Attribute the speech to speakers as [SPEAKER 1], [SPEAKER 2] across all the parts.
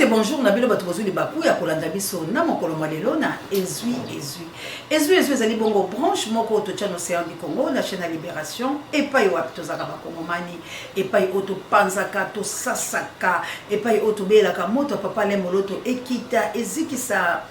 [SPEAKER 1] bonjour, Nabilo Batozo de Bakou, ya Kolanda Biso, na mokolo malelo na ezui. Ezui bongo branche, moko to chano océan du Congo, la chaîne à Libération, et pas yo apitozaka bakongomani, et pas yo to panzaka, to sasaka, et pas yo to belaka moto papa le moloto ekita ezikisa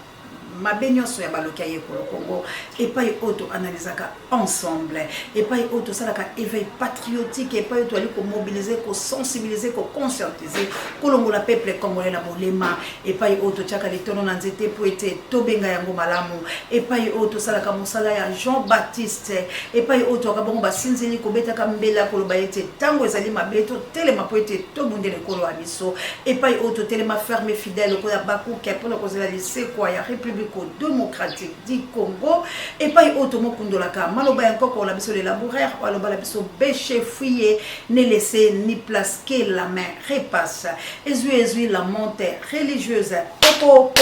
[SPEAKER 1] mabenyoso ya balokia ye Congo et pas auto analysaka ensemble et pas auto salaka éveil patriotique et pas auto ali ko mobiliser ko sensibiliser ko conscientiser kolongo la peuple congolais na bolema et pas auto chaka litono na nzete po ete tobenga yango malamu et pas auto salaka mosala ya Jean-Baptiste et pas auto akabongo basinzeli ko betaka mbela ko loba ete tango ezali mabeto telema po ete to bundele ko lo abiso et pas auto telema ferme fidèle ko ya baku ke pour ko zela lycée quoi ya République démocratique du Congo et pas automo kundolaka maloba encore la biso les laboureurs aloba la biso béché fouillé ne laisser ni place que la main repasse ezui la montée religieuse popo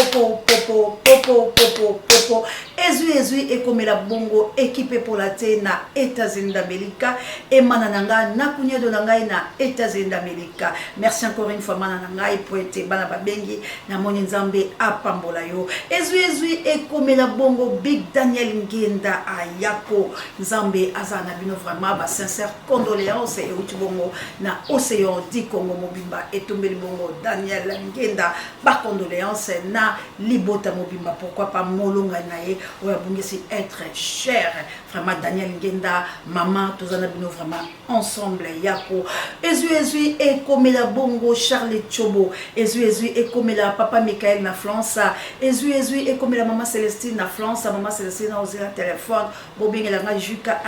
[SPEAKER 1] ezui et comme la bongo équipé pour la na États-Unis d'Amérique et manananga na kunya de nangai na États-Unis d'Amérique. Merci encore une fois manananga et pour être bana babengi na moni nzambe apambola yo ezui et comme la bongo Big Daniel Ngenda ayako nzambe azana bino vraiment ba sincère condoléances et utibongo na océan du Congo mobimba et tombeli bongo Daniel Ngenda ba condoléances na libota mobimba pourquoi pas molonga nae oya bungesi être cher vraiment Daniel Ngenda maman tozana bino vraiment ensemble yako ezui et comme la bongo Charles Chobo ezui et comme la papa Michael na France ezui et comme la maman Célestine na France maman Célestine a osé la téléphone bobing la nga juka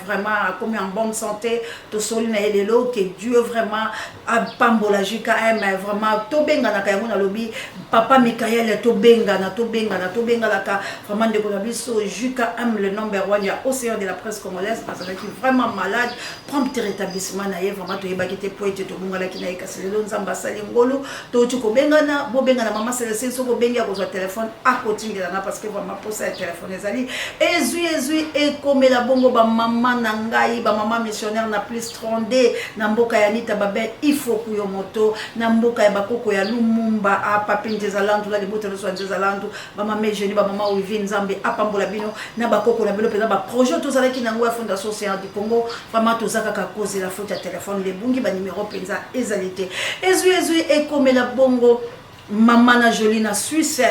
[SPEAKER 1] vraiment comme en bonne santé to solina elelo que Dieu vraiment a pambola juka vraiment to benga na kayango na lobi papa Michael to benga la ka vraiment de biso juka le number 1 ya océan de la presse congolaise parce qu'il est vraiment malade prompt rétablissement na vraiment to yeba kete poete to bungala kina ikaselelo nzamba sali ngolo to tu ko benga na bobenga na maman Célestine so ko benga ko téléphone à côté parce que vraiment pour ça téléphone ezali ezui et comme la bongo ba maman na ngai ba maman missionnaire na plus 32 na mboka ya Nita babe il faut kuyo moto na mboka ya bakoko ya Lumumba a papinje zalandu la libote no swanje zalandu ba maman jeune ba maman Wivi Nzambe apambola bino na bakoko na bino peza ba projet to zalaki na ngwa fondation Océan du Congo vraiment to zaka ka cause la faute ya téléphone les bungi ba numéro penza ezalité ezui et comme la bongo maman na Jolina Suisse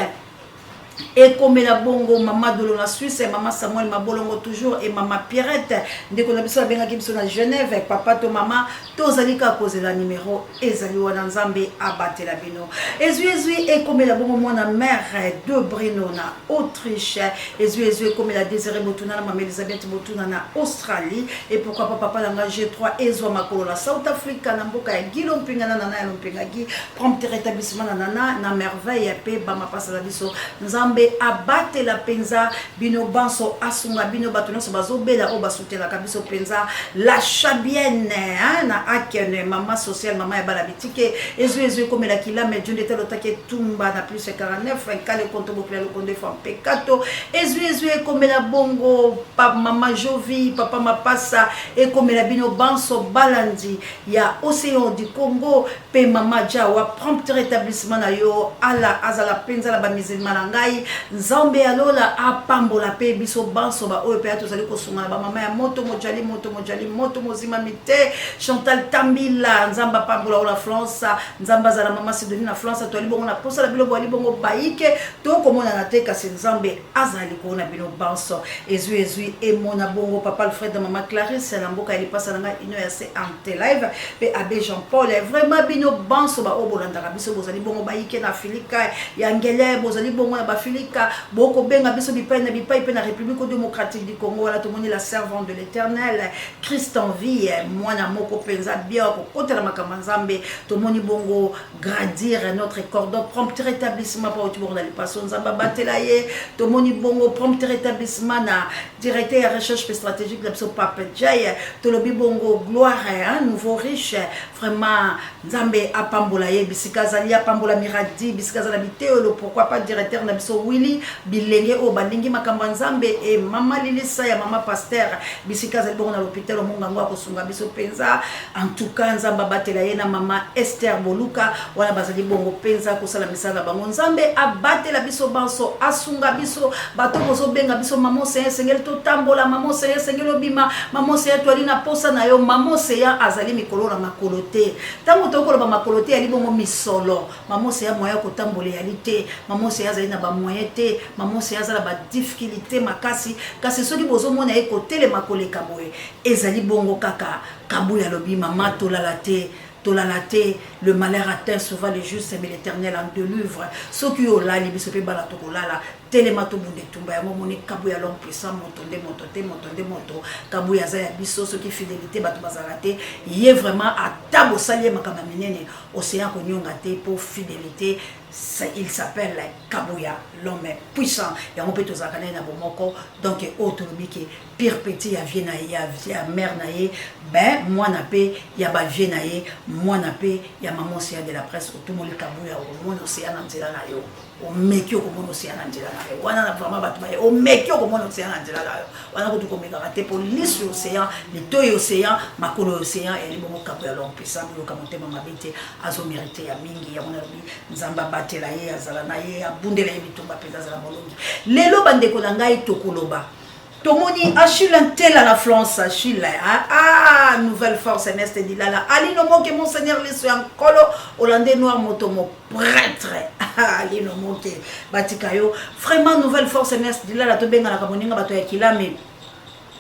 [SPEAKER 1] et comme la bongo maman de la Suisse et maman Samuel Mabolongo toujours et maman Pierrette dès qu'on a besoin benga kimso na Genève avec papa to maman to zalika cause la numéro ezali wana nzambe abate la bino ezui et comme la bongo mona mère de Brino na Autriche ezui comme la Désiré Botuna na maman Elisabeth Botuna na Australie et pourquoi pas papa langa G3 ezwa makolo na South Africa na mboka ya Gilo mpinga na nana mpinga gi prompt rétablissement na nana na merveille pe ba mapasa la biso nzambe abate la penza bino banso asunga bino batono so bazobela o basutela kabiso penza la chabienne na akene mama sociale mama ya bala bitike ezui comme la kila mais Dieu était l'otake tumba na plus 49 kale konto bokla le konde fam pekato ezui comme la bongo papa mama Jovi papa mapasa et comme la bino banso balandi ya océan du Congo pe mama Jawa prompt rétablissement na yo ala azala penza la ba musulman ngai nzambe alola apambola pe biso banso ba oyo pe atozali kosunga ba mama ya moto mozima mite Chantal Tambila nzamba pambola ola France nzamba za la mama Sidonie na France to ali bongo na posa la bilo bo ali bongo baike to komona na teka se nzambe azali ko na bino banso ezui et mona bongo papa Alfred mama Clarisse na mboka ili pasa na ino ya se ante live pe abbé Jean-Paul vraiment bino banso ba obolanda biso bozali bongo baike na Filika ya ngele bozali bongo na ba Filika boko benga biso bipai pe na République démocratique du Congo wala tomoni la servante de l'Éternel Christ en vie mwana moko penza bien ko kotela makamba nzambe tomoni bongo grandir notre cordon prompt rétablissement pa otibongo na lipaso nzamba batela ye tomoni bongo prompt rétablissement na directeur de recherche stratégique de biso Papa Jay tolobi bongo gloire un nouveau riche vraiment nzambe apambola ye bisika zali apambola miradi bisika zala bitelo pourquoi pas directeur na biso biso Willy bilenge o balingi makambo nzambe e mama Lilisa ya mama pasteur bisika za bongo na l'hôpital Mungango akosunga biso penza en tout cas nzamba batela ye na mama Esther Boluka wana bazali bongo penza kosala misala bango nzambe abatela biso banso asunga biso bato bozo benga biso mama Seya sengel to tambola mama Seya sengel obima mama Seya to alina posa na yo mama Seya azali mikolo na makolote tango to koloba makolote ali bongo misolo mama Seya moya ko tambola yalité mama Seya azali na ba moyen te mama Seya azala ba difficulté makasi kasi soki bozo mona e ko tele makoleka boye ezali bongo kaka kabuya lobi mama to Tolalate, le malheur atteint souvent les justes, mais l'Éternel en délivre. Ce qui est là, les bisopés balatolala, telemato bunde tumba, yamomone kabuya l'homme puissant, moto, kabuya zaya biso, ce qui fidélité, batubazarate, y est vraiment à tabo salier makamaminene, océan konyongate pour fidélité. Il s'appelle Kabuya, l'homme puissant. Et on peut tous accaler na bomoko. Donc, autonomie qui pire petit, à Viennaïe, à mère naïe, ben, moi n'a pas, y a ba Viennaïe, moi n'a pas, y a maman Seya de la presse, tout le monde Kabuya, au monde océan Angela Nayo, au mekio au monde océan Angela Nayo, on a vraiment battu, au mekio au monde océan Angela Nayo, on a tout comme raté pour l'issue océan, les deux océans, ma colo océan, et les moments Kabuya l'homme puissant, le camonté, ma bête, azo mérité, à Mingi, à mon ami, Nzamba batela ye azala na ye abundela ye bitumba peza za molongi lelo bandeko na ngai tokoloba tomoni Achille Ntela la France Achille nouvelle force Ernest Dilala Ali no moke monseigneur leso yankolo hollandais noir motomo prêtre Ali no moke batikayo vraiment nouvelle force Ernest Dilala to benga na kamoninga bato ya kilame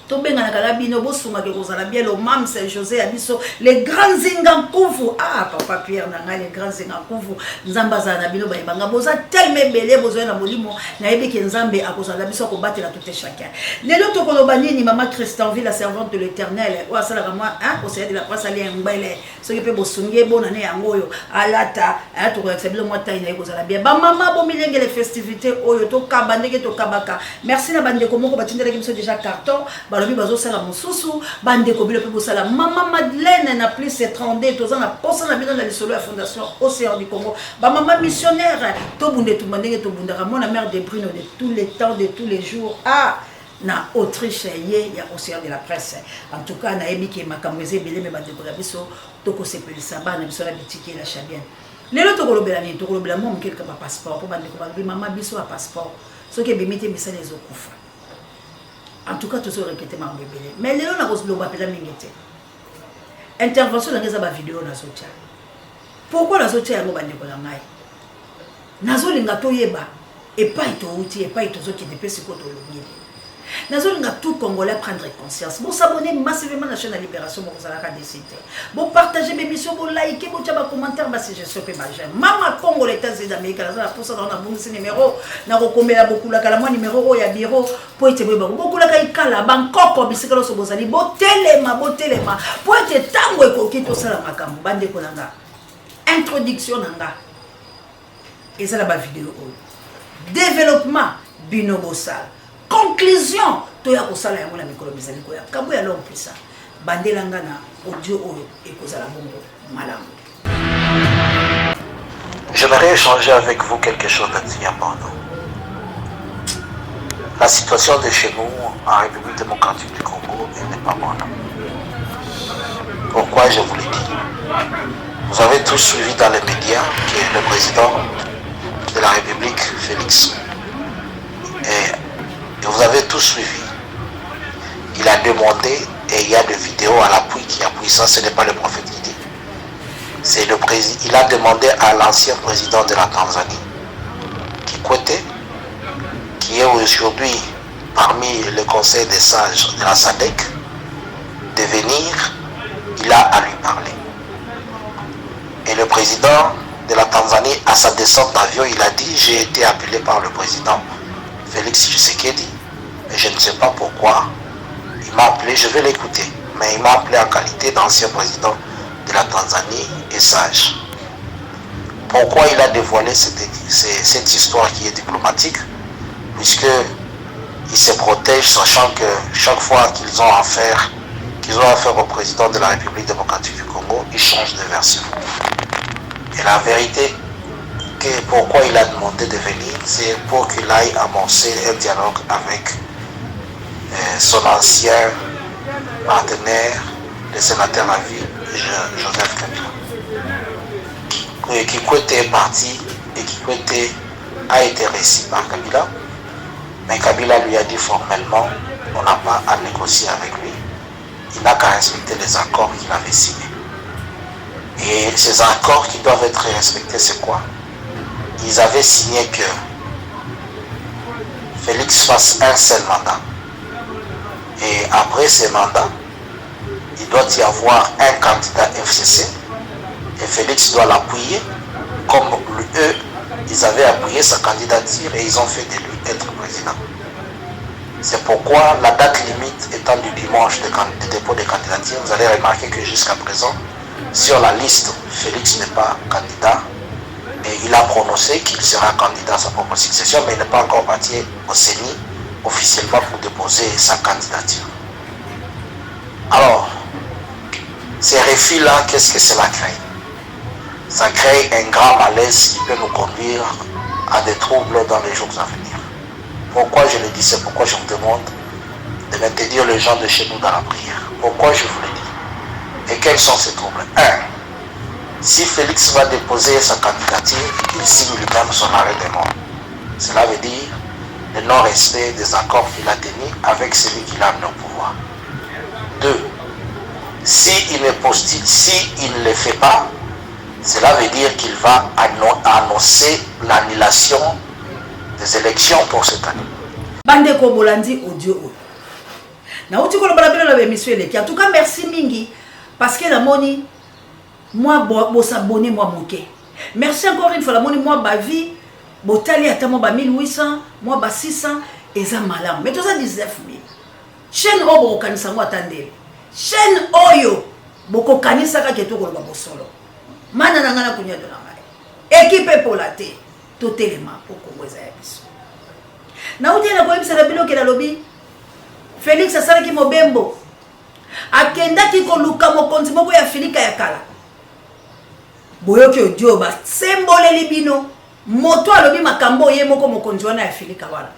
[SPEAKER 1] Tobenga na kalabino bosunga ke kozala bien le mam Saint José abiso les grands zingankuvu papa Pierre nanga les grands zingankuvu nzamba za na bino bayebanga boza tellement belé bozo na molimo na yebi ke nzambe akozala biso ko batela tout et chacun lelo to koloba nini mama Christianville la servante de l'Éternel o asala moi au Seigneur de la presse ali ngmbele so ke pe bosunge bonane yango yo alata to ko accepter moi taille na kozala bien ba mama bo milenge les festivités oyo to kabandeke to kabaka merci na bande ko moko batindela ke biso déjà carton balobi bazo sala mosusu bande ko bilo pe bosala mama Madeleine na plus étrandé toza na posa na bino na lisolo ya fondation Océan du Congo ba mama missionnaire to bunde to mandenge to bundaka mona mère de Bruno de tous les temps de tous les jours na Autriche y a Océan de la presse en tout cas na ebiki makamweze belé me bande ko biso to ko sepelisa bana biso la bitiki la chabienne lelo to ko lobela ni to ko lobela mo quelque pas passeport po bande ko ba mama biso a passeport so ke bimite misale ezokufa. En tout cas, tout ça répété ma bébé. Mais les gens n'ont pas de mingete. Intervention dans les vidéos na sotia. Pourquoi la sotia est mobile de la maille? Nazo lingato yeba et pas ito outil et pas ito zo qui dépêche quoi de l'oublier. Nazo linga tout Congolais prendre conscience. Bon s'abonner massivement à la chaîne de Libération pour que ça la décider. Bon partager mes émissions, bon liker, bon tiens commentaire, bah si je suis pas mal. Maman Congo les États-Unis d'Amérique, là pour ça on a bon numéro, na recommandé beaucoup la kala moi numéro ya bureau pour être beaucoup la kala Bangkok bisikalo so bozali bo telema pour être tango ekoki to sala makambo bande ko nanga. Introduction nanga. Et ça la ba vidéo. Développement bino bosal. Conclusion, toya kosala yango na mikolo bizali ko ya kabuya l'homme puissant bandelanga na audio oyo ekozala bongo malamu.
[SPEAKER 2] J'aimerais échanger avec vous quelque chose d'indigne important. La situation de chez nous en République démocratique du Congo n'est pas bonne. Pourquoi je vous le dis? Vous avez tous suivi dans les médias qui est le président de la République, Félix. Et vous avez tous suivi. Il a demandé, et il y a des vidéos à l'appui qui appuient ça, ce n'est pas le prophète qui dit. C'est le président. Il a demandé à l'ancien président de la Tanzanie, Kikwete, qui est aujourd'hui parmi le conseil des sages de la SADC, de venir, il a à lui parler. Et le président de la Tanzanie, à sa descente d'avion, il a dit, j'ai été appelé par le président Félix Tshisekedi, mais je ne sais pas pourquoi. Il m'a appelé, je vais l'écouter, mais il m'a appelé en qualité d'ancien président de la Tanzanie et sage. Pourquoi il a dévoilé cette histoire qui est diplomatique? Puisque il se protège, sachant que chaque fois qu'ils ont affaire au président de la République démocratique du Congo, ils changent de version. Et la vérité pourquoi il a demandé de venir, c'est pour qu'il aille amorcer un dialogue avec son ancien partenaire, le sénateur à vie, Joseph Kabila. Kikwete est parti et Kikwete a été reçu par Kabila, mais Kabila lui a dit formellement on n'a pas à négocier avec lui, il n'a qu'à respecter les accords qu'il avait signés. Et ces accords qui doivent être respectés, c'est quoi? Ils avaient signé que Félix fasse un seul mandat. Et après ces mandats, il doit y avoir un candidat FCC et Félix doit l'appuyer comme eux, ils avaient appuyé sa candidature et ils ont fait de lui être président. C'est pourquoi la date limite étant du dimanche de dépôt des candidatures, vous allez remarquer que jusqu'à présent, sur la liste, Félix n'est pas candidat et il a prononcé qu'il sera candidat à sa propre succession, mais il n'est pas encore parti au CENI officiellement pour déposer sa candidature. Alors, ces refus-là, qu'est-ce que cela crée? Ça crée un grand malaise qui peut nous conduire à des troubles dans les jours à venir. Pourquoi je le dis? C'est pourquoi je vous demande de maintenir les gens de chez nous dans la prière. Pourquoi je vous le dis? Et quels sont ces troubles? 1. Si Félix va déposer sa candidature, il signe lui-même son arrêt de mort. Cela veut dire le non-respect des accords qu'il a tenus avec celui qui l'a amené au pouvoir. 2. S'il ne le fait pas, cela veut dire qu'il va annoncer l'annulation des élections pour cette année.
[SPEAKER 1] Bandeko Bolandi audio. Na uti ko balabela la émission eleki. En tout cas merci mingi parce que la moni moi bo s'abonner moi moké. Merci encore une fois la moni moi ba vie botali ata moi ba 1800, moi ba 600 eza malam. Mais tout ça 19000. Chaîne obo kanisa ngo atandele. Chaîne oyo boko kanisa ka keto ko ba bosolo. Mana na ngana kunya de la mai. Équipe pour la té. Tout élément pour Kongoza ya biso. Na uti na ko ebisa na bilo ke la lobby. Félix asalaki mobembo. Akendaki koluka mokonzi moko ya Filika ya kala. Boyoki audio ba semboleli bino. Moto alobi makambo ye moko mokonzi wana ya Filika wana.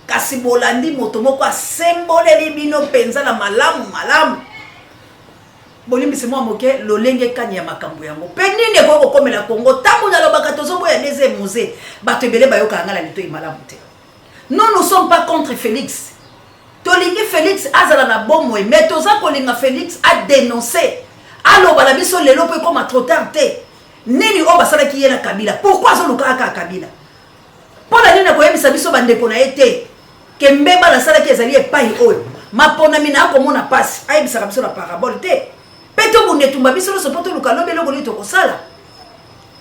[SPEAKER 1] Kasi Bolandi moto moko asemboleli bino penza na malamu. Bolimbi se moi moke lolenge kanya makambo yango. Penine ko komela Kongo tangu na lobaka tozobo ya neze musée. Bato ebele bayoka ngala lito imalamu te. Nous sommes pas contre Félix. Tolingi Félix azala na bomo mais toza kolinga Félix a dénoncé. Allo bala biso lelo pe comme trop tard te. Nini o basala ki yela Kabila. Pourquoi zo luka ka Kabila? Pona nini ko yebisa biso bandeko na ete. Kembe bala sala ki ezali epai oyo. Mapona mina ko mona passe. Ayebisa biso na parabole te. Peto bunde tumba biso lo sopoto luka lobe lo kolito ko sala.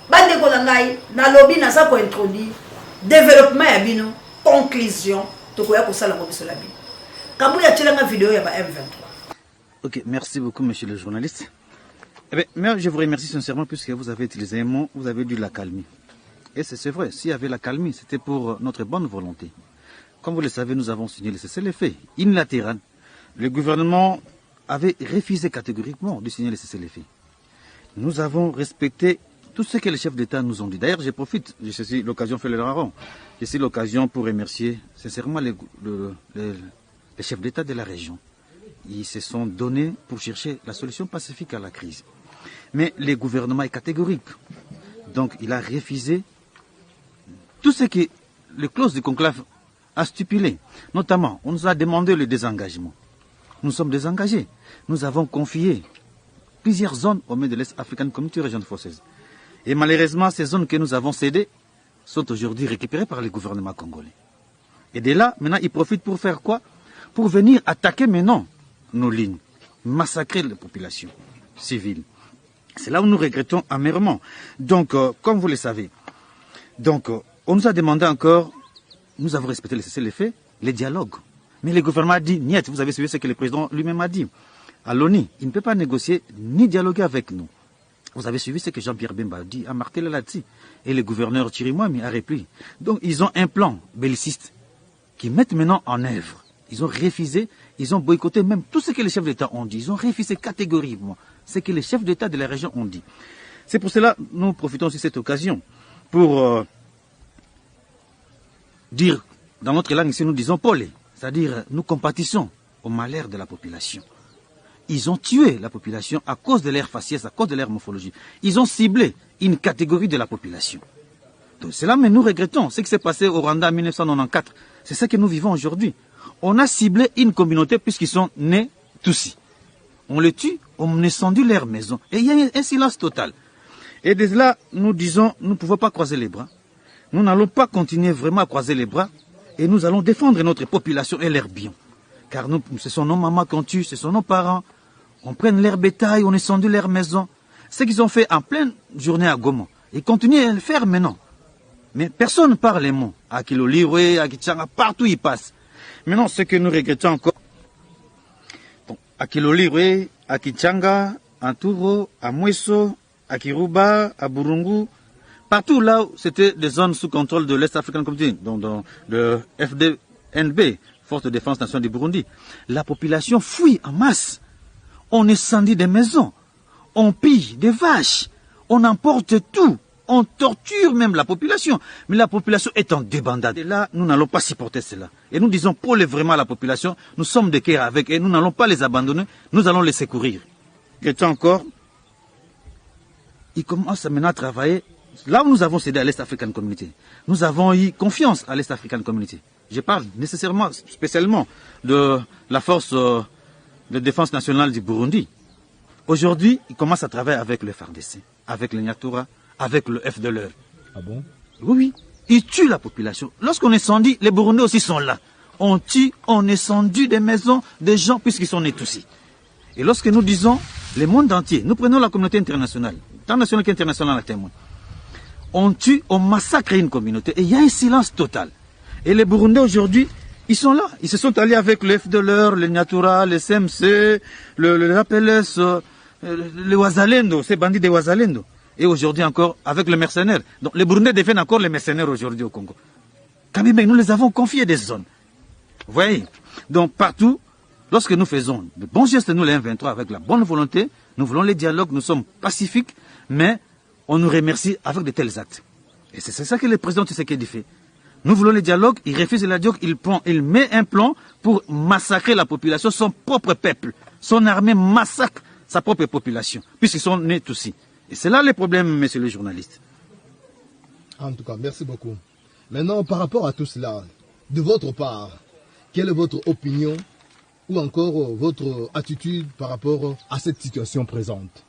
[SPEAKER 1] Bandeko na ngai na lobby na za ko introduire développement ya bino, conclusion to ko ya ko sala ko biso la bino.
[SPEAKER 3] Ok, merci beaucoup, monsieur le journaliste. Eh bien, je vous remercie sincèrement puisque vous avez utilisé un mot, vous avez dit la calmie. Et c'est vrai, s'il y avait la calmie, c'était pour notre bonne volonté. Comme vous le savez, nous avons signé le cessez-le-feu unilatéral. Le gouvernement avait refusé catégoriquement de signer le cessez-le-feu. Nous avons respecté tout ce que les chefs d'État nous ont dit. D'ailleurs, je profite, je saisis l'occasion, fait le rarron. Je saisis l'occasion pour remercier sincèrement les chefs d'État de la région. Ils se sont donnés pour chercher la solution pacifique à la crise. Mais le gouvernement est catégorique. Donc il a refusé tout ce que les clauses du conclave a stipulé. Notamment, on nous a demandé le désengagement. Nous sommes désengagés. Nous avons confié plusieurs zones au mains de l'Est African Community Region Forces. Et malheureusement, ces zones que nous avons cédées sont aujourd'hui récupérées par le gouvernement congolais. Et de là, maintenant, ils profitent pour faire quoi? Pour venir attaquer maintenant nos lignes, massacrer les populations civiles. C'est là où nous regrettons amèrement. Donc, comme vous le savez, on nous a demandé encore, nous avons respecté le cessez-le-feu, les dialogues. Mais le gouvernement a dit, niet, vous avez suivi ce que le président lui-même a dit. À l'ONU, il ne peut pas négocier ni dialoguer avec nous. Vous avez suivi ce que Jean-Pierre Bemba a dit, a martelé là-dessus. Et le gouverneur Chirimwami a repris. Donc, ils ont un plan belliciste qu'ils mettent maintenant en œuvre. Ils ont refusé, ils ont boycotté même tout ce que les chefs d'État ont dit. Ils ont refusé catégoriquement ce que les chefs d'État de la région ont dit. C'est pour cela que nous profitons aussi de cette occasion pour dire, dans notre langue ici, nous disons polé, c'est-à-dire nous compatissons au malheur de la population. Ils ont tué la population à cause de leur faciès, à cause de leur morphologie. Ils ont ciblé une catégorie de la population. Donc c'est là, mais nous regrettons ce qui s'est passé au Rwanda en 1994. C'est ce que nous vivons aujourd'hui. On a ciblé une communauté puisqu'ils sont nés Tutsis. On les tue, on incendié leur maison. Et il y a un silence total. Et de là, nous disons, nous ne pouvons pas croiser les bras. Nous n'allons pas continuer vraiment à croiser les bras. Et nous allons défendre notre population et leurs biens. Car nous, ce sont nos mamans qu'on tue, ce sont nos parents. On prend leur bétail, on incendie leur maison. Ce qu'ils ont fait en pleine journée à Goma. Ils continuent à le faire maintenant. Mais personne ne parle les mots. À Kilolirwe, à Kichanga, partout ils passent. Maintenant, ce que nous regrettons encore, bon, à Kilolirwe, à Kichanga, à Touro, à Mweso, à Kiruba, à Burungu, partout là où c'était des zones sous contrôle de l'Est African Community, donc dans le FDNB, Force de Défense Nationale du Burundi, la population fuit en masse. On incendie des maisons, on pille des vaches, on emporte tout, on torture même la population. Mais la population est en débandade. Et là, nous n'allons pas supporter cela. Et nous disons, pour vraiment la population, nous sommes de cœur avec et nous n'allons pas les abandonner, nous allons les secourir. Et encore, ils commencent maintenant à travailler. Là où nous avons cédé à l'Est African Community, nous avons eu confiance à l'Est African Community. Je parle nécessairement, spécialement de la force de défense nationale du Burundi. Aujourd'hui, ils commencent à travailler avec le FARDC, avec le Nyatura, avec le FDLR.
[SPEAKER 4] Ah bon?
[SPEAKER 3] Oui, oui. Ils tuent la population. Lorsqu'on incendie, les Burundais aussi sont là. On tue, on incendie des maisons, des gens, puisqu'ils sont nés tous. Et lorsque nous disons, le monde entier, nous prenons la communauté internationale, tant nationale qu'internationale à témoin. On tue, on massacre une communauté et il y a un silence total. Et les Burundais aujourd'hui, ils sont là. Ils se sont allés avec le FDLR, le Nyatura, le CMC, le RAPLS, le Wazalendo, ces bandits de Wazalendo. Et aujourd'hui encore avec le mercenaire. Donc les Burundais deviennent encore les mercenaires aujourd'hui au Congo. Quand même, nous les avons confiés des zones. Vous voyez? Donc partout, lorsque nous faisons de bons gestes, nous les M23 avec la bonne volonté, nous voulons les dialogues, nous sommes pacifiques, mais on nous remercie avec de tels actes. Et c'est ça que le président Tshisekedi fait. Nous voulons les dialogues, il refuse le dialogue, il met un plan pour massacrer la population, son propre peuple. Son armée massacre sa propre population, puisqu'ils sont nés tous. Et c'est là le problème, monsieur le journaliste.
[SPEAKER 4] En tout cas, merci beaucoup. Maintenant, par rapport à tout cela, de votre part, quelle est votre opinion ou encore votre attitude par rapport à cette situation présente?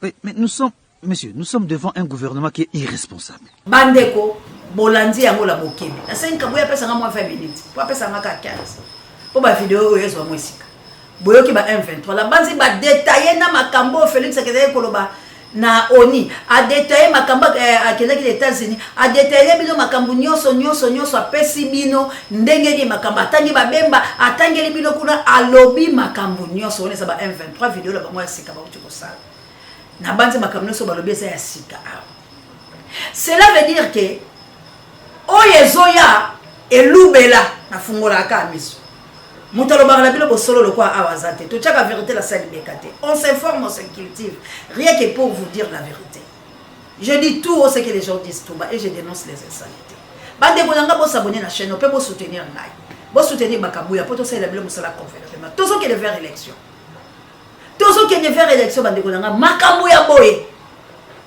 [SPEAKER 3] Oui, mais nous sommes devant un gouvernement qui est irresponsable.
[SPEAKER 1] Bandeko, Bolandi yango la bokebi. Na 5 ans, boya pesa nga 20 minutes. Boya pesa nga 15. Po ba vidéo oyo zo mwesika. Boyoki ba M23. La banzi ba détailler na makambo Félix Sekedi koloba na ONI. A détailler makambo akelaki les États-Unis. A détailler bino makambo nyonso apesi bino ndenge ni makambo atangi ba bemba, atangeli bino kuna alobi makambo nyonso on esa ba M23 vidéo la ba mwesika ba uti ko sala. Na banzi makambo nyonso ba lobi esa ya sika. Cela veut dire que Oyezoya elubela na fungola ka miso. Mutalo bagala bilo bosolo lokwa awazate. To tchaka vérité la salle bekate. On s'informe, on s'incultive, rien que pour vous dire la vérité. Je dis tout ce que les gens disent tout bas et je dénonce les insanités. Bande bonanga bo s'abonner na chaîne, on peut soutenir nai. Bo soutenir Bakabuya pour to ça la bilo musala conférence. Tous ceux qui veulent faire élection. Tous ceux qui veulent faire élection bande bonanga Makabuya boye.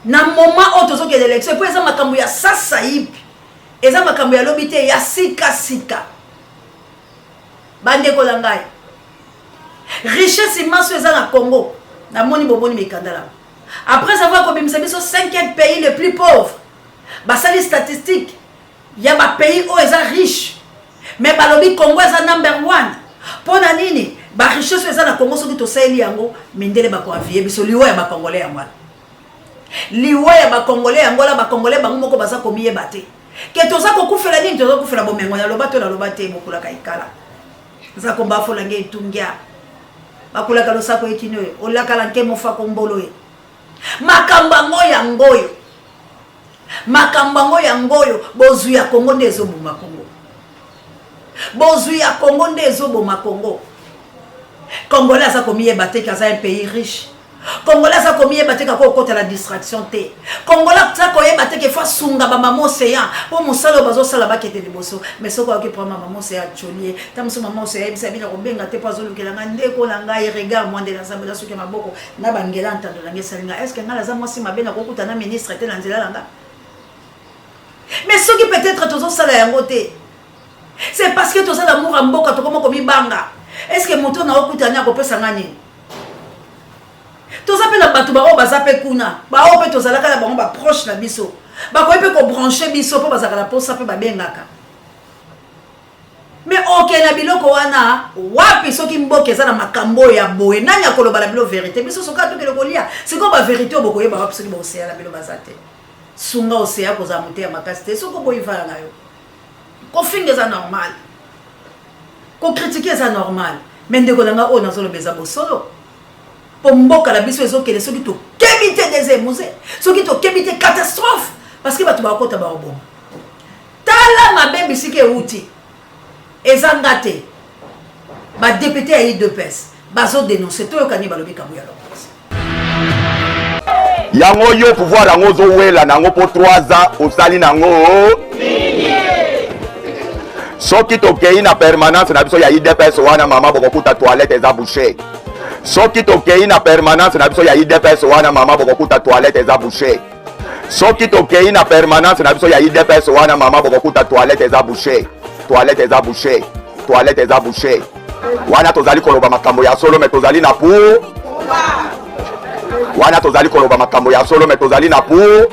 [SPEAKER 1] Na moment où tous ceux qui élection pour ça Makabuya sasa yipi. Eza makambo ya lobité ya sika bande ko langai richesse immense eza na Congo na moni boboni mikandala après avoir kobimisa biso 5e pays le plus pauvre basali statistique ya ba pays où eza riche mais balobi Congo eza number 1 pona nini ba richesse eza na Congo soki to sali yango mindele ba ko avie biso liwa ya ba congolais ya mwana liwa ya ba congolais yango la ba congolais bango moko baza komiye baté que toza kokufela nini toza kufela bomengo ya lobato na lobate bokula kaikala za komba fola nge itungia bakula kalo sako ekino olakala nkemo fa kombolo e makambango ya ngoyo bozu ya Kongo ndezo boma Kongo bozu ya Kongo ndezo boma Kongo Congolais za komiye bate kaza un pays riche Congolais ça combien bateka ko kota la distraction te. Congolais ça ko yeba te ke fa sunga ba maman océan pour musalo bazo sala ba kete liboso mais soko ko prendre maman océan cholier tam so maman océan bisa bina ko benga te pazo lukela ngande ko la ngai regard moi de la sambela soki maboko na bangela ntando la ngesalinga est-ce que ngala za moi si mabena ko kuta na ministre te na nzela langa mais soki peut-être tozo sala yango te c'est parce que tozo l'amour en mboka to komo komi banga est-ce que moto na okutana ko pesa ngani tous appellent la batouba, on va zapper kuna. Bah on peut tous aller à la bombe proche la biso. Bah quoi peut qu'on brancher biso pour bazar la pose ça peut ba bengaka. Mais ok na biloko wana wapi soki mboke za na makambo ya boye nani akoloba la bilo vérité biso soka to ke lokolia c'est comme ba vérité obokoye ba wapi soki ba océan la bilo bazate. Sunga océan ko za monter ma kasté soko boy va na yo. Ko finge za normal. Ko critiquer ça normal. Mais ndeko nanga o na zolo beza bo solo. Pour mboka la biso ezo kele soki to kebite des émousés soki to kebite catastrophe parce que batu ba kota ba oboma tala mabe bisike uti ezangate ba député a IDPS bazo dénoncer to yokani balobi kabuya lokose
[SPEAKER 5] yango yo pouvoir yango zo wela nango po 3 ans osali nango soki to kei na permanence na biso ya IDPS wana mama bokokuta toilette eza bouché soki tokei na permanence na biso ya IDPS wana mama bokokuta toilette eza bouché soki tokei na permanence na biso ya IDPS wana mama bokokuta toilette eza bouché toilette eza bouché toilette eza bouché wana tozali koloba makambo ya solo mais tozali na pour wana tozali koloba makambo ya solo mais tozali na pour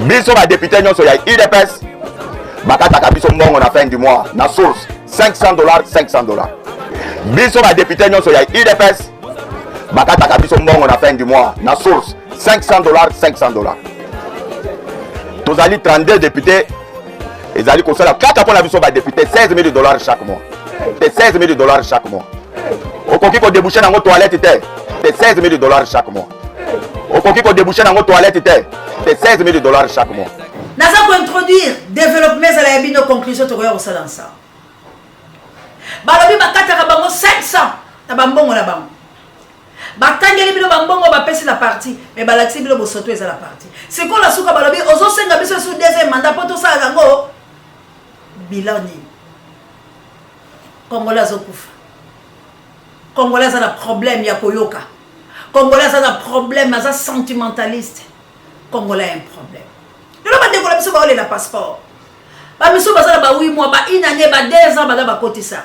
[SPEAKER 5] biso ba député nyonso ya IDPS bakataka biso mbongo na fin du mois na source $500 $500 biso ba député nyonso ya IDPS bakataka biso mbongo na fin du mois na source $500 $500 tozali 32 députés ezali kosala kaka pona biso ba député $16,000 chaque mois $16,000 chaque mois okoki ko déboucher nango toilette te $16,000 chaque mois okoki ko déboucher nango toilette te $16,000 chaque mois
[SPEAKER 1] naza ko introduire développement za la bino conclusion to koya osala ensemble balobi bakataka bango 700 na bambongo na bango batangeli bino bambongo bapesi la partie mais balakisi bino bosoto eza la partie sikola suka balobi ozosenga biso sur deuxième mandat po tosala yango bilan nini congolais azokufa congolais aza na problème ya koyoka congolais aza na problème aza sentimentaliste congolais a un problème lelo bandekola biso baolela passeport bamiso baza na ba 8 mois ba une année ba 2 ans bada bakotisa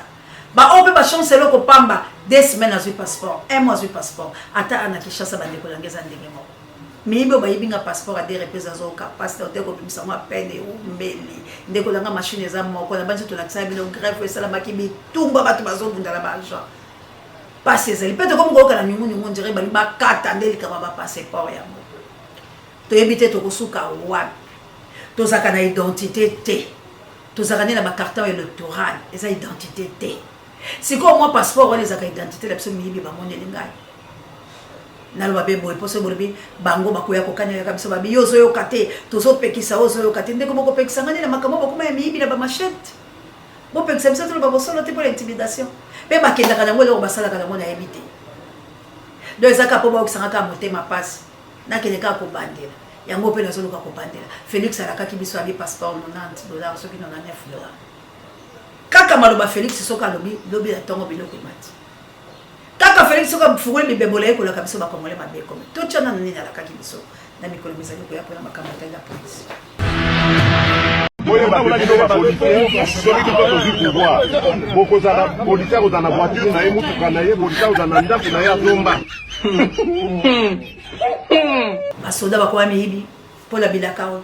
[SPEAKER 1] ba ope ba chance loko pamba 2 semaines azui passeport 1 mois azui passeport ata ana kishasa bandeko langeza ndenge moko miibo ba yibinga passeport a des reprises azo capacité de ko bimisa mo peine ou mbeli ndeko langa machine eza moko na banzi to la tsabi no greffe esala makibi tumba batu bazo bunda la balja passer ezali peut comme ko kana nyungu nyungu ndire bali ba kata ndeli kama ba passeport ya mo to yebite to kosuka wapi tozaka na identité te tozaka na ba carton électoral eza identité te siko moi passeport wala ezaka identité la biso miyibi ba monde lingai naloba be boy poso borbi bango bakoya kokanya ya biso babi yozo yo kate tozo pekisa ozo yo kate ndeko moko pekisa ngani na makambo bakoma ya miyibi na ba machette bo pekisa biso to ba bosolo te pour l'intimidation pe bakenda kana ngolo basala kana mona yebite do ezaka po ba okisanga ka motema passe na keleka ko bandela yango pe nazo luka ko bandela Félix alaka ki biso abi passeport $90 soki $99 kaka maloba Félix soka lobi ya tongo biloko mati kaka Félix soka fungoli bibebola ko la kabiso ba kongole mabe comme to tchana nini alaka ki biso na mikolo mizali ko ya pona makamata ya police
[SPEAKER 6] Oyo bakiloko policier soki tozwi pouvoir bokozala policier kozala na voiture na ye mutuka na ye policier kozala na ndako na ye azomba
[SPEAKER 1] basoda bakoma miyibi mpola bilaka oyo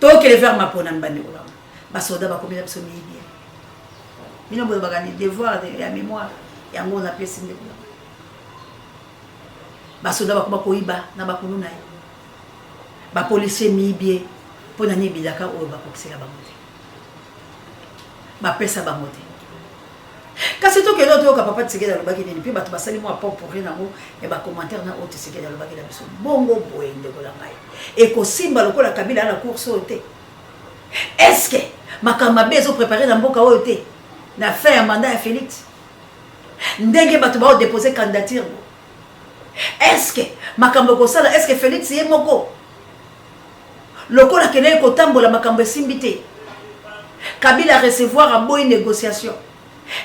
[SPEAKER 1] tokele vers mapona nbandeko lama basoda bakomela biso miyibi bino boyo bakani devoir ya mémoire yango na pesi ndeko lama basoda bakoma koyiba na bakulu na ye bapolisier miyibi mpona ni bilaka oyo bakokisela bango te bapesa bango te kasi tokende toyoka papa Tshisekedi alobaki nini mpe bato basali mwa popori nango ya bacommentaire na oyo Tshisekedi alobaki na biso bongo boye ndeko na ngai ekosimba lokola Kabila na course oyo te estce makambo mabe ezoprépare na mboka oyo te na fin ya mandat ya Félix ndenge bato bao déposer candidature. Est-ce que makambo kosala, est-ce que Félix ye moko lokola kenele kotambola makambo simbité Kabila recevoir un boy négociation.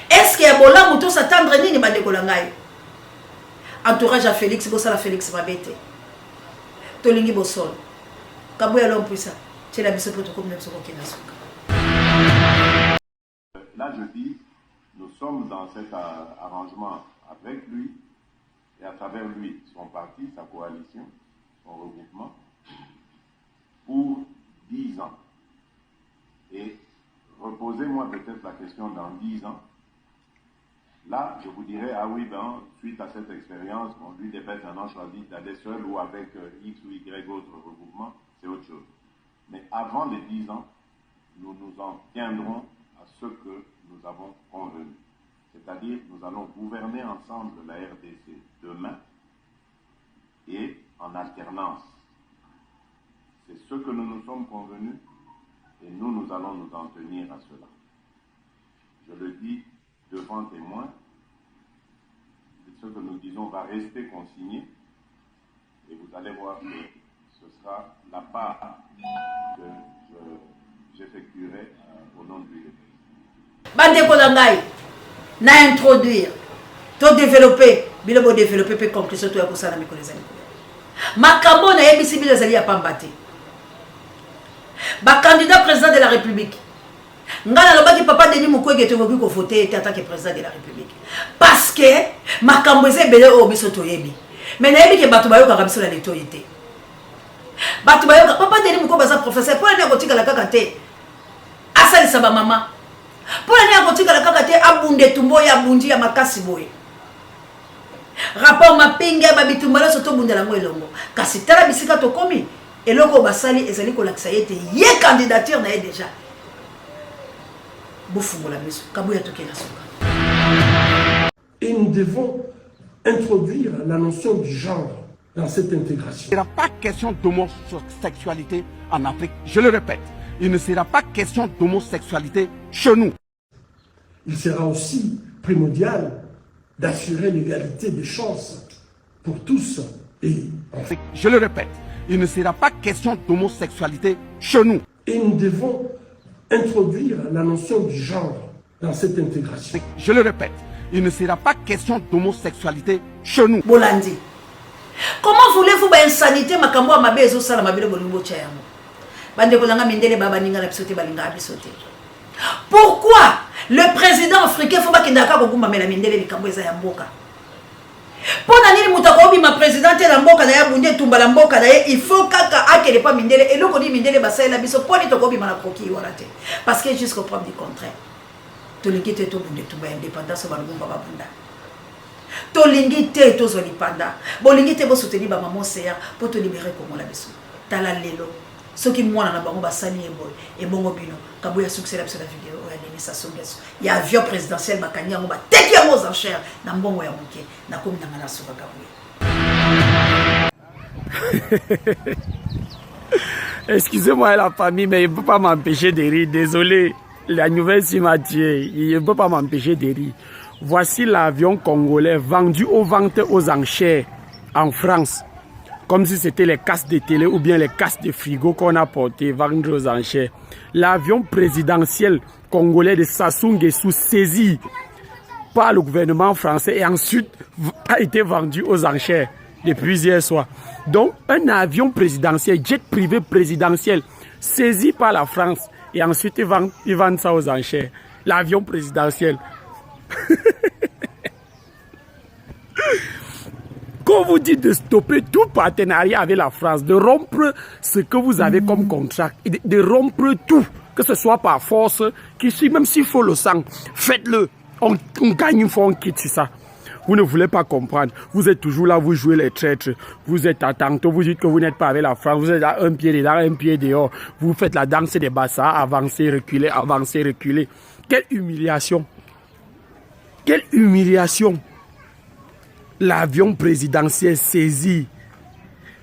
[SPEAKER 1] Est-ce que yabola muto s'attendre nini bandeko la ngai? Entourage à Félix bosala Félix babete. Tolingi bosol. Kabouya l'homme puissant. C'est la biso poto comme nemso kokina suka.
[SPEAKER 6] Là je dis, nous sommes dans cet arrangement avec lui et à travers lui, son parti, sa coalition, son regroupement, pour 10 ans. Et reposez-moi peut-être la question dans 10 ans. Là, je vous dirais, ah oui, ben, suite à cette expérience, bon, lui, des bêtes, en ont choisi d'aller seul ou avec X ou Y autres regroupements, c'est autre chose. Mais avant les 10 ans, nous nous en tiendrons à ce que nous avons convenu. C'est-à-dire, nous allons gouverner ensemble la RDC demain et en alternance. C'est ce que nous nous sommes convenus et nous allons nous en tenir à cela. Je le dis devant témoins, ce que nous disons va rester consigné et vous allez voir que ce sera la part que j'effectuerai au nom du président.
[SPEAKER 1] Bandeko Langai, na introduire, to développer, bilobo développer pe conclusion to ya kosala mikolo ezali. Makambo na yebisi bilo ezali ya pambate. Ba candidat président de la République. Ngala lobaki papa Denis Mukwege to ngoki ko voter en tant que président de la République. Parce que makambo ezebele o biso to yebi. Mais na yebi ke bato bayoka kabiso la leto yete. Bato bayoka papa Denis Mukwege baza professeur pour aller kotika la kaka te. Asali saba mama. Pour aller kotika la kaka te abunde tumbo ya bundi ya makasi boye. Rapport mapinga babitumbala soto bundela ngo elongo. Kasi tala bisika to komi eloko basali ezali ko lakisa yete ye candidature na ye déjà.
[SPEAKER 7] Et nous devons introduire la notion du genre dans cette intégration.
[SPEAKER 8] Il ne sera pas question d'homosexualité en Afrique. Je le répète, il ne sera pas question d'homosexualité chez nous.
[SPEAKER 7] Il sera aussi primordial d'assurer l'égalité des chances pour tous et en fait.
[SPEAKER 8] Je le répète, il ne sera pas question d'homosexualité chez nous.
[SPEAKER 7] Et nous devons introduire la notion du genre dans cette intégration.
[SPEAKER 8] Je le répète, il ne sera pas question d'homosexualité chez nous.
[SPEAKER 1] Bolandi. Comment voulez-vous ba insanité makambo ya mabe ezo sala mabele bolingo cha yango? Bande kolanga mindele baba ninga na bisote balinga bisote. Pourquoi le président africain faut ba kindaka ko gumba mela mindele likambo eza ya mboka? Pona nini mutako bi ma présidente la mboka na ya bunde tumba la mboka na ye il faut kaka akele pa mindele eloko ni mindele basala biso poni to ko bi mana koki wala te parce que jusqu'au preuve du contraire to lingite to bunde tumba indépendance ba ngumba ba bunda to lingite to zo lipanda bo lingite bo soutenir ba maman seya pour te libérer comme la biso tala lelo soki mwana na bango basani e bongo bino kabuya succès la biso la vidéo ya Denis Sassou Nguesso ya avion présidentiel bakani yango ba teki yango aux enchères na mbongo ya moke na komi na ngana suka kabuya.
[SPEAKER 9] Excusez-moi la famille, mais il ne peut pas m'empêcher de rire. Désolé, la nouvelle m'a tué. Il ne peut pas m'empêcher de rire. Voici l'avion congolais vendu aux ventes aux enchères en France. Comme si c'était les casques de télé ou bien les casques de frigo qu'on a portés, vendus aux enchères. L'avion présidentiel congolais de Sassou Nguesso saisi par le gouvernement français et ensuite a été vendu aux enchères depuis hier soir. Donc, un avion présidentiel, jet privé présidentiel, saisi par la France et ensuite ils vendent ça aux enchères. L'avion présidentiel. Quand vous dites de stopper tout partenariat avec la France, de rompre ce que vous avez comme contrat, de rompre tout, que ce soit par force, même s'il faut le sang, faites-le. On gagne une fois, on quitte ça. Vous ne voulez pas comprendre. Vous êtes toujours là, vous jouez les traîtres. Vous êtes à tantôt, vous dites que vous n'êtes pas avec la France. Vous êtes à un pied dedans, un pied dehors. Vous faites la danse des bassards, avancez, reculez, avancez, reculez. Quelle humiliation! Quelle humiliation! L'avion présidentiel saisi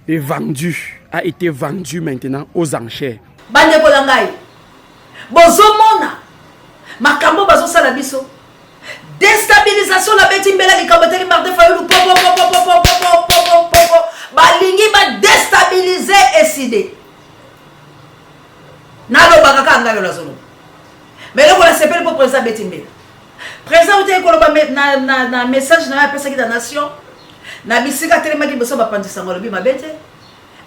[SPEAKER 9] et vendu, a été vendu maintenant aux enchères.
[SPEAKER 1] Bande Bolangai, Bozomona, Makambo Bazo Salabiso, déstabilisation la bête imbela li kaboteli Martin Fayulu balingi ba déstabiliser SID nalo bakaka ngalo la zone mais là on a sepelé pour président Betimbela président uté ko na message na pesa ki da nation na bisika telema ki boso ba pandisa ngolo bi mabete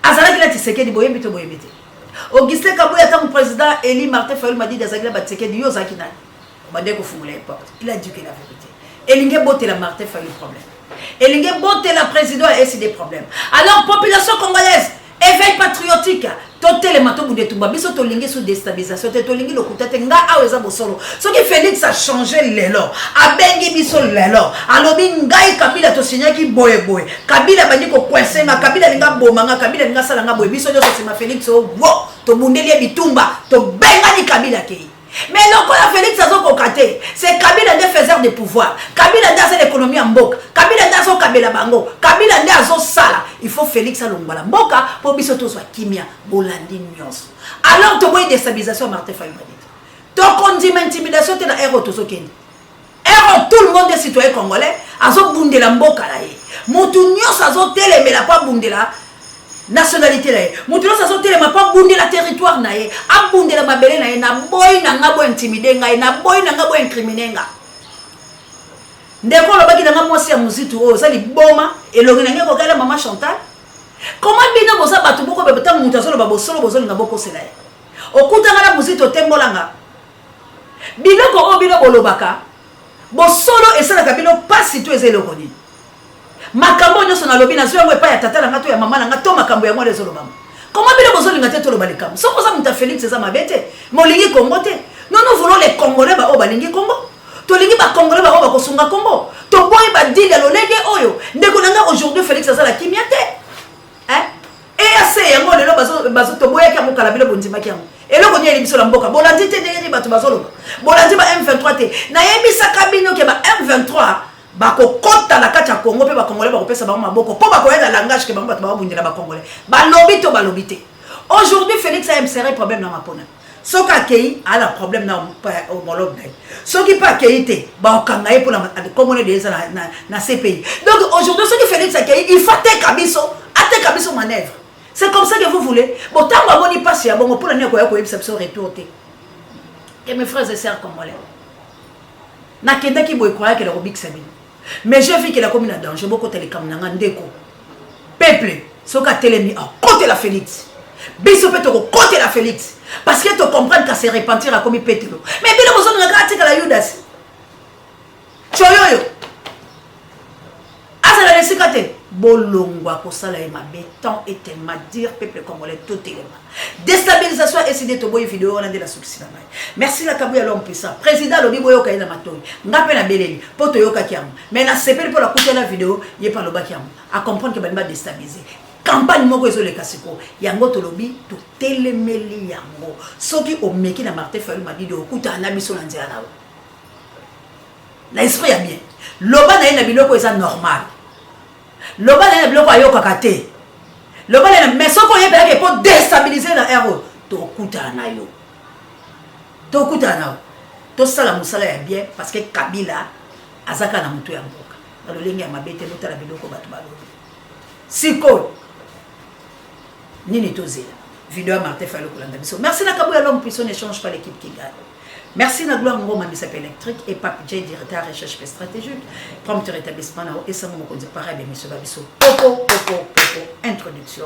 [SPEAKER 1] azala ki la Tshisekedi boyembi to boyembi te Augustin Kabuya tant président Eli Martin Fayulu m'a dit d'azagla ba Tshisekedi yo zaki nani bande ko fumula porte il a dit que la vérité elinge botte la Martin Fayulu problème elinge botte la président et c'est des problèmes alors population congolaise éveil patriotique totel mato bude tumba biso to lingi sous déstabilisation to lingi lokuta te nga aweza bosolo ce qui Félix a changé lelo abengi biso lelo alobi ngai Kabila to signaki boye Kabila bandi ko kwensenga Kabila linga bomanga Kabila linga sala nga boye biso nyonso sima Félix o wo to mundeli bitumba to benga ni Kabila ke. Mais non, quand Félix a kokate, c'est Kabila des faiseurs de pouvoir. Kabila dans l'économie en boca. Kabila dans Kabila bango. Kabila dans sala. Il faut Félix a l'ongala boca pour bisoto soit kimia bolandi nyos. Alors tu vois déstabilisation Martin Fayulu. Tu conduis intimidation te na héros to sokendi. Héros tout le monde des citoyens congolais azo bundela mboka la ye. Mutu nyos azo telemela pa bundela nationalité là mutulo sa sote ma pas bundi la territoire na ye abundi la mabele na ye na boy na ngabo intimider ngai na boy na ngabo incriminer nga ndeko lo baki na mwasi ya muzitu o za li boma elongi na ngeko kala mama Chantal comment bino boza batu boko be beta mutu azolo babosolo bozolo ngabo kosela ye okuta ngala muzitu tembolanga biloko o bino bolobaka bosolo esala ka bino pasi to ezelo koni makambo nyoso na lobi na zo yango epa ya tata na ngato ya mama na ngato makambo yango rezolo bamo comment bino bozo linga te to loba likam so koza muta Félix eza mabete molingi Congo te nous voulons les Congolais ba o balingi Congo to lingi ba Congolais ba o ba kosunga Congo to boy ba dile lolenge oyo ndeko nanga aujourd'hui Félix eza la kimia te hein et assez yango lelo bazo to boy ka mokala bilo bondima ki yango eloko nyeli biso la mboka bolandi te ndenge bato bazolo bolandi ba M23 te na yebisa kabino ke ba M23 bako kota na kati ya Congo pe ba Congolais bako pesa ba maboko po bako yeda langage ke ba bato ba bundela ba Congolais ba lobby to ba lobby te aujourd'hui Félix a un sérieux problème na mapona soka kei a la problème na homologue dai soki pa kei te ba okanga ye pour la commune de na CPI donc aujourd'hui soki Félix a kei il faut te kabiso manœuvre c'est comme ça que vous voulez bon tango amoni passe ya bongo pour la ne ko ya ko yebisa biso retour te et mes frères et sœurs congolais na kenda ki boy croire que le Rubik Sabine. Mais j'ai vu qu'il a commis un danger. Beaucoup de télécamera ndeko. Peuple, ce qu'a télémi à côté la Félix. Biso peut te côté la Félix. Parce que tu comprends qu'à se repentir à commis pételo. Mais bien besoin de regarder que la Yudas. Choyoyo. Asa la laissez bolongwa ko sala ma béton et tellement dire peuple congolais tout élément. Déstabilisation et c'est de boy vidéo on a de la succès. Merci la Kabuya l'homme puissant. Président lobi boyo ka ina matoi. Ngape na beleli poto yoka kiam. Mais na sepel pour la coucher la vidéo, yé pa loba kiam. À comprendre que ba déstabiliser. Campagne moko ezo le kasiko. Yango to lobi to telemeli yango. Soki o meki na Martin Fayulu ma vidéo kuta na biso na nzela na. L'esprit est bien. Loba na ina biloko eza normal. Loba na biloko ayoka kate. Loba na mais soko yebela ke pour déstabiliser la héros to kuta na yo. To kuta na. To sala musala ya bien parce que Kabila azaka na mutu ya mboka. Na lolengi ya mabete lotala biloko batu balobi. Siko nini tozela. Vidéo à Martin Fayulu kolanda biso. Merci na Kabuya l'homme puissant ne change pas l'équipe qui gagne. Merci na Gloire Ngoma Misap électrique et Pape J directeur recherche stratégique prompteur établissement na et ça mo ko dire pareil bien monsieur Babiso popo introduction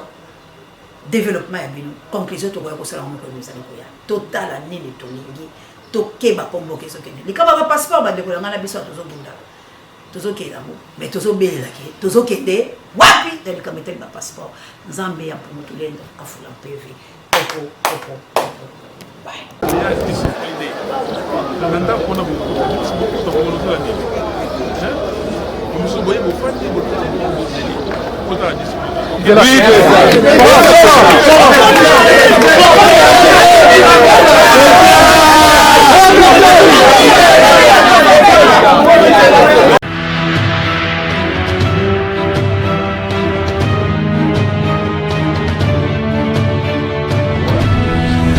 [SPEAKER 1] développement ya bino conclusion to ko sala mo ko nous allons ya total nini to lingi to keba kombo keso kene likaba ba passeport ba de ko ngana biso tozo bunda tozo kela mo mais tozo bela ke tozo kende wapi de likametel ba passeport nzambe ya pour mutulendo afula PV popo
[SPEAKER 10] Oui,